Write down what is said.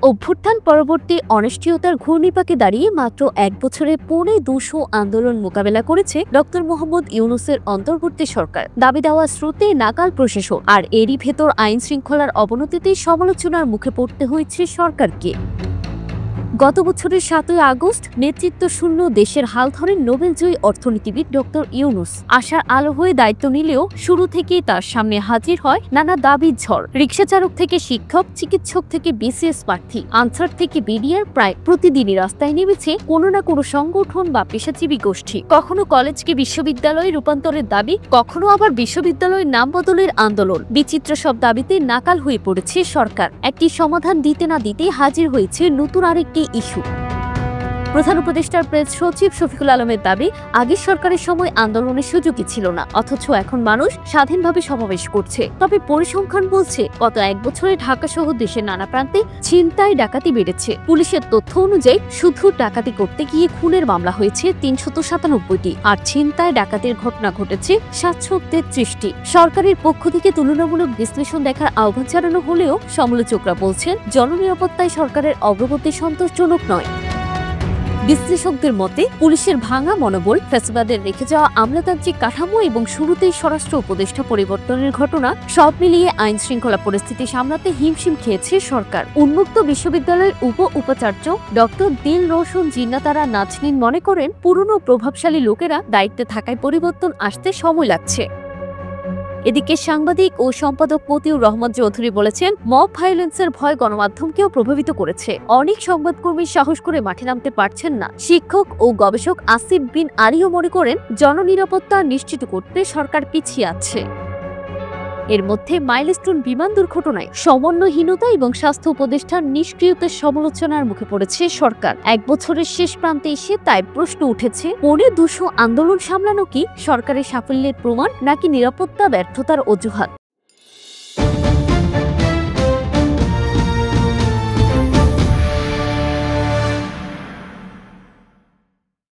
অভ্যুত্থান পরবর্তী অনিশ্চয়তার ঘূর্ণিপাকে দাঁড়িয়ে মাত্র এক বছরে ২৫০ আন্দোলন মোকাবেলা করেছে ডক্টর মোহাম্মদ ইউনূসের অন্তর্বর্তী সরকার। দাবি দেওয়া স্রোতে নাকাল প্রশাসন, আর এরই ভেতর আইন শৃঙ্খলার অবনতিতে সমালোচনার মুখে পড়তে হয়েছে সরকারকে। গত বছরের ৭ই আগস্ট নেতৃত্ব শূন্য দেশের হাল ধরেন নোবেলজয়ী অর্থনীতিবিদ ডক্টর ইউনূস। আশার আলো হয়ে দায়িত্ব নিলেও শুরু থেকেই তার সামনে হাজির হয় নানা দাবির ঝড়। রিকশাচালক থেকে শিক্ষক, চিকিৎসক থেকে বিসিএস প্রার্থী, আনসার থেকে বিডিআর, প্রায় প্রতিদিনই রাস্তায় নেমেছে কোনো না কোনো সংগঠন বা পেশাজীবী গোষ্ঠী। কখনো কলেজকে বিশ্ববিদ্যালয়ে রূপান্তরের দাবি, কখনো আবার বিশ্ববিদ্যালয়ের নাম বদলের আন্দোলন। বিচিত্র সব দাবিতে নাকাল হয়ে পড়েছে সরকার। একটি সমাধান দিতে না দিতে হাজির হয়েছে নতুন আরেকটি ইস্যু। প্রধান উপদেষ্টার প্রেস সচিব শফিকুল আলমের দাবি, আগের সরকারের সময় আন্দোলনের সুযোগই ছিল না, অথচ এখন মানুষ স্বাধীনভাবে সমাবেশ করছে। তবে পরিসংখ্যান বলছে গত এক বছরে ঢাকা সহ দেশের নানা প্রান্তে ছিনতাই ডাকাতি বেড়েছে। পুলিশের তথ্য অনুযায়ী শুধু ডাকাতি করতে গিয়ে খুনের মামলা হয়েছে ৩৯৭টি, আর ছিনতাই ডাকাতির ঘটনা ঘটেছে ৭৩৩টি। সরকারের পক্ষ থেকে তুলনামূলক বিশ্লেষণ দেখার আহ্বান জানানো হলেও সমালোচকরা বলছেন জননিরাপত্তায় সরকারের অগ্রগতি সন্তোষজনক নয়। বিশ্লেষকদের মতে পুলিশের ভাঙা মনোবল, ফ্যাসিবাদের রেখে যাওয়া আমলাতান্ত্রিক কাঠামো এবং শুরুতেই স্বরাষ্ট্র উপদেষ্টা পরিবর্তনের ঘটনা সব মিলিয়ে আইন শৃঙ্খলা পরিস্থিতি সামলাতে হিমশিম খেয়েছে সরকার। উন্মুক্ত বিশ্ববিদ্যালয়ের উপাচার্য ডক্টর দিল রওশন জিন্নাতারা নাজনীন মনে করেন, পুরনো প্রভাবশালী লোকেরা দায়িত্বে থাকায় পরিবর্তন আসতে সময় লাগছে। এদিকে সাংবাদিক ও সম্পাদক মতিউর রহমান চৌধুরী বলেছেন, মব ভায়োলেন্সের ভয় গণমাধ্যমকেও প্রভাবিত করেছে। অনেক সংবাদকর্মী সাহস করে মাঠে নামতে পারছেন না। শিক্ষক ও গবেষক আসিফ বিন আলীও মনে করেন, জননিরাপত্তা নিশ্চিত করতে সরকার পিছিয়ে আছে। এর মধ্যে মাইলস্টোন বিমান দুর্ঘটনায় সমন্বয়হীনতা এবং স্বাস্থ্য উপদেষ্টার নিষ্ক্রিয়তার সমালোচনার মুখে পড়েছে সরকার। এক বছরের শেষ প্রান্তে এসে তাই প্রশ্ন উঠেছে, ২৫০ আন্দোলন সামলানো কি সরকারের সাফল্যের প্রমাণ, নাকি নিরাপত্তা ব্যর্থতার অজুহাত?